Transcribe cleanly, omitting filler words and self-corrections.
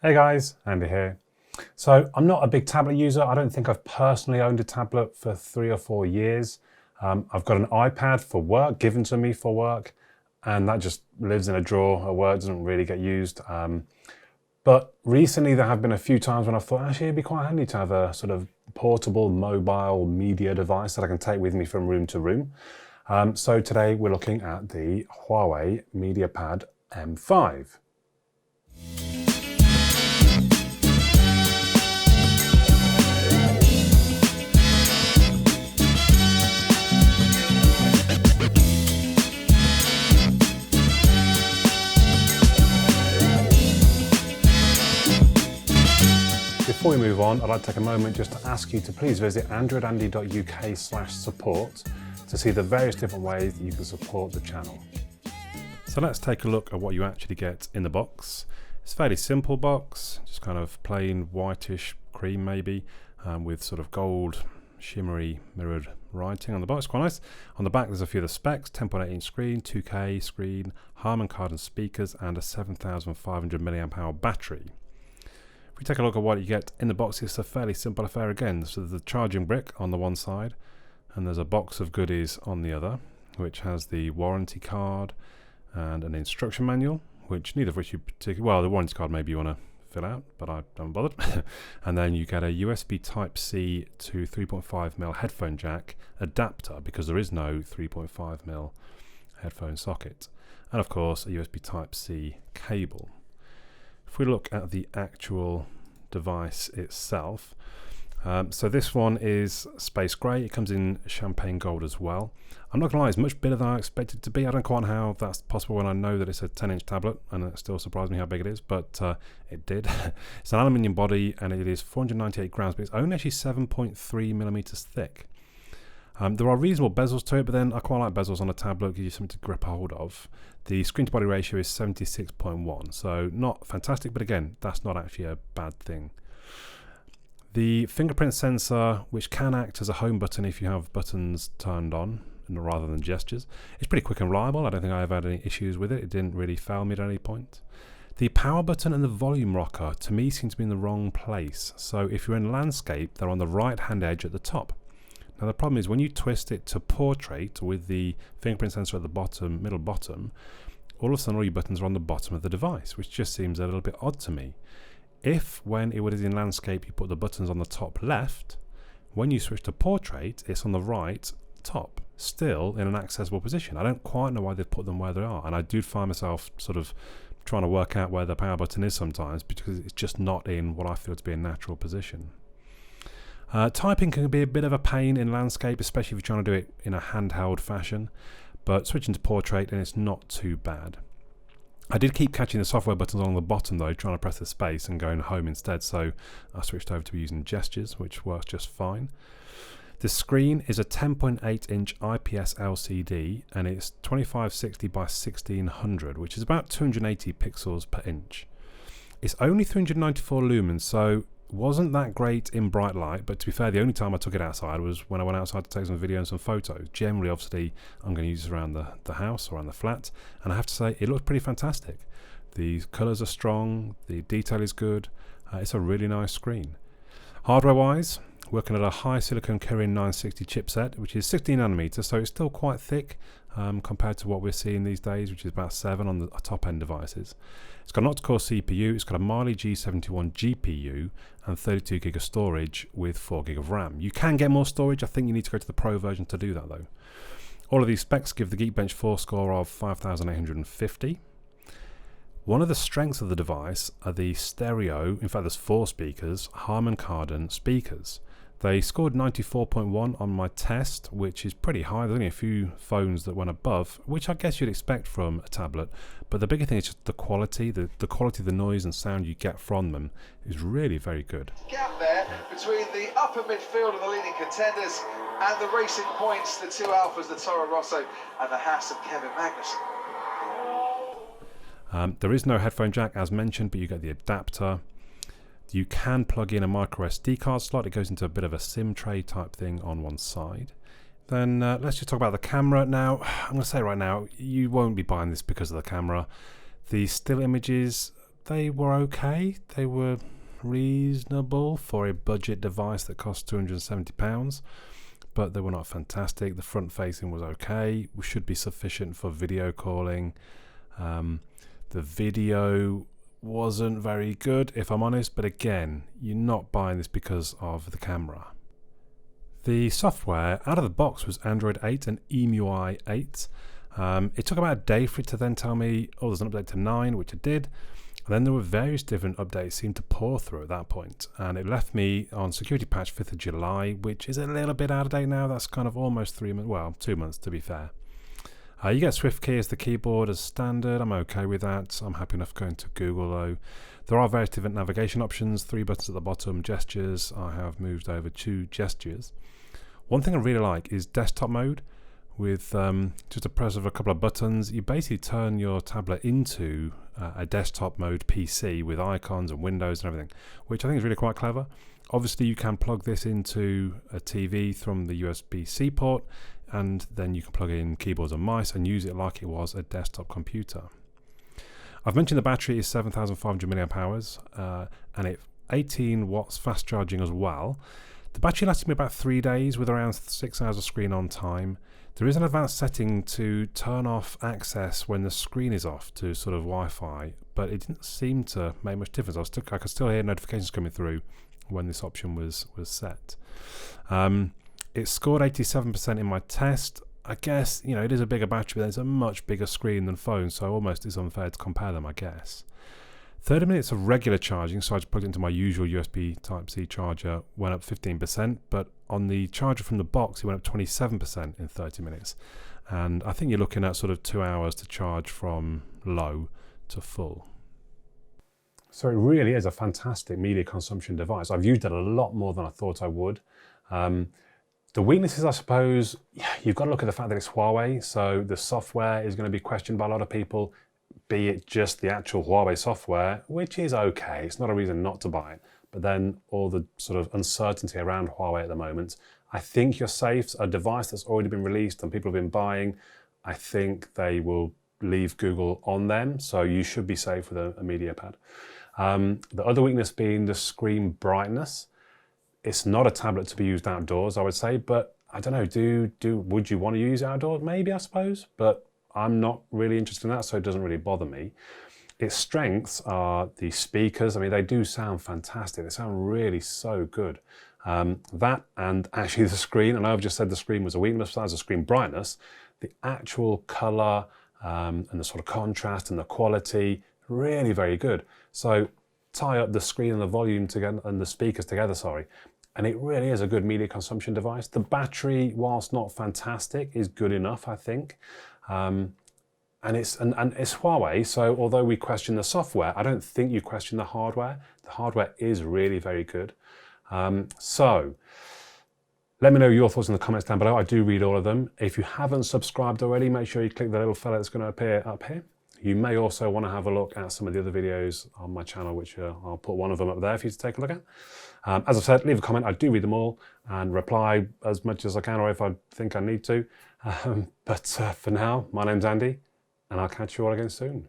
Hey guys, Andy here. So I'm not a big tablet user. I don't think I've personally owned a tablet for 3 or 4 years. I've got an iPad for work, given to me for work, and that just lives in a drawer at work, doesn't really get used. But recently there have been a few times when I thought actually it'd be quite handy to have a sort of portable mobile media device that I can take with me from room to room. So today we're looking at the Huawei MediaPad M5. Before we move on, I'd like to take a moment just to ask you to please visit androidandy.uk/support to see the various different ways that you can support the channel. So let's take a look at what you actually get in the box. It's a fairly simple box, just kind of plain whitish cream maybe, with sort of gold shimmery mirrored writing on the box. Quite nice. On the back there's a few of the specs: 10.8-inch screen, 2K screen, Harman Kardon speakers, and a 7,500 mAh battery. If we take a look at what you get in the box, it's a fairly simple affair again. So there's the charging brick on the one side, and there's a box of goodies on the other, which has the warranty card and an instruction manual, which neither of which you particularly, well, the warranty card maybe you want to fill out, but I haven't bothered. And then you get a USB Type-C to 3.5mm headphone jack adapter, because there is no 3.5mm headphone socket. And of course, a USB Type-C cable. If we look at the actual device itself, so this one is space grey. It comes in champagne gold as well. I'm not gonna lie, it's much bigger than I expected it to be. I don't quite know how that's possible when I know that it's a 10-inch tablet, and it still surprised me how big it is, but it did. It's an aluminium body and it is 498 grams, but it's only actually 7.3mm thick. There are reasonable bezels to it, but then I quite like bezels on a tablet, give you something to grip a hold of. The screen to body ratio is 76.1, so not fantastic, but again, that's not actually a bad thing. The fingerprint sensor, which can act as a home button if you have buttons turned on rather than gestures, is pretty quick and reliable. I don't think I ever had any issues with it. It didn't really fail me at any point. The power button and the volume rocker, to me, seem to be in the wrong place. So if you're in landscape, they're on the right-hand edge at the top. Now the problem is when you twist it to portrait with the fingerprint sensor at the bottom, middle bottom, all of a sudden all your buttons are on the bottom of the device, which just seems a little bit odd to me. If when it was in landscape you put the buttons on the top left, when you switch to portrait it's on the right top, still in an accessible position. I don't quite know why they've put them where they are, and I do find myself sort of trying to work out where the power button is sometimes, because it's just not in what I feel to be a natural position. Typing can be a bit of a pain in landscape, especially if you're trying to do it in a handheld fashion, but switching to portrait and it's not too bad. I did keep catching the software buttons along the bottom though, trying to press the space and going home instead, so I switched over to using gestures, which works just fine. The screen is a 10.8-inch IPS LCD and it's 2560 by 1600, which is about 280 pixels per inch. It's only 394 lumens, so wasn't that great in bright light, but to be fair, the only time I took it outside was when I went outside to take some video and some photos. Generally, obviously, I'm going to use it around the house or around the flat, and I have to say, it looks pretty fantastic. The colours are strong, the detail is good, it's a really nice screen. Hardware-wise, working at a high silicon Kirin 960 chipset, which is 16nm, so it's still quite thick compared to what we're seeing these days, which is about 7 on the top-end devices. It's got an octa-core CPU, it's got a Mali G71 GPU, and 32GB of storage with 4GB of RAM. You can get more storage. I think you need to go to the Pro version to do that though. All of these specs give the Geekbench 4 score of 5,850. One of the strengths of the device are the stereo, in fact there's 4 speakers, Harman Kardon speakers. They scored 94.1 on my test, which is pretty high. There's only a few phones that went above, which I guess you'd expect from a tablet. But the bigger thing is just the quality. The quality of the noise and sound you get from them is really very good. Gap there between the upper midfield of the leading contenders and the racing points, the two alphas, the Toro Rosso and the Haas of Kevin Magnussen. There is no headphone jack as mentioned, but you get the adapter. You can plug in a micro SD card slot. It goes into a bit of a SIM tray type thing on one side. Then let's just talk about the camera now. I'm going to say right now, you won't be buying this because of the camera. The still images they were okay. They were reasonable for a budget device that cost £270, but they were not fantastic. The front facing was okay, should be sufficient for video calling. The video wasn't very good, if I'm honest, but again, you're not buying this because of the camera. The software out of the box was Android 8 and EMUI 8. It took about a day for it to then tell me, oh, there's an update to 9, which it did. And then there were various different updates seemed to pour through at that point. And it left me on security patch 5th of July, which is a little bit out of date now. That's kind of almost 3 months, well, 2 months to be fair. You get SwiftKey as the keyboard as standard. I'm okay with that. I'm happy enough going to Google though. There are various different navigation options, 3 buttons at the bottom, gestures. I have moved over to gestures. One thing I really like is desktop mode. With just a press of a couple of buttons, you basically turn your tablet into a desktop mode PC with icons and windows and everything, which I think is really quite clever. Obviously you can plug this into a TV from the USB-C port, and then you can plug in keyboards and mice and use it like it was a desktop computer. I've mentioned the battery is 7,500 milliamp hours and it's 18 watts fast charging as well. The battery lasted me about 3 days with around 6 hours of screen on time. There is an advanced setting to turn off access when the screen is off to sort of Wi-Fi, but it didn't seem to make much difference. I could still hear notifications coming through when this option was set. It scored 87% in my test. I guess, you know, it is a bigger battery, but it's a much bigger screen than phones, so almost it's unfair to compare them, I guess. 30 minutes of regular charging, so I just plugged it into my usual USB Type-C charger, went up 15%, but on the charger from the box, it went up 27% in 30 minutes. And I think you're looking at sort of 2 hours to charge from low to full. So it really is a fantastic media consumption device. I've used it a lot more than I thought I would. The weaknesses, I suppose, you've got to look at the fact that it's Huawei, so the software is going to be questioned by a lot of people, be it just the actual Huawei software, which is okay. It's not a reason not to buy it. But then all the sort of uncertainty around Huawei at the moment, I think you're safe. A device that's already been released and people have been buying, I think they will leave Google on them. So you should be safe with a MediaPad. The other weakness being the screen brightness. It's not a tablet to be used outdoors, I would say, but I don't know, would you want to use it outdoors? Maybe, I suppose, but I'm not really interested in that, so it doesn't really bother me. Its strengths are the speakers. I mean, they do sound fantastic. They sound really so good. That and actually the screen, and I've just said the screen was a weakness, besides the screen brightness, the actual color and the sort of contrast and the quality, really very good. So tie up the screen and the volume together and the speakers together, and it really is a good media consumption device. The battery, whilst not fantastic, is good enough, I think. And it's Huawei, so although we question the software, I don't think you question the hardware. The hardware is really very good. So let me know your thoughts in the comments down below. I do read all of them. If you haven't subscribed already, make sure you click the little fella that's going to appear up here. You may also want to have a look at some of the other videos on my channel, which I'll put one of them up there for you to take a look at. As I've said, leave a comment. I do read them all and reply as much as I can, or if I think I need to. But for now, my name's Andy, and I'll catch you all again soon.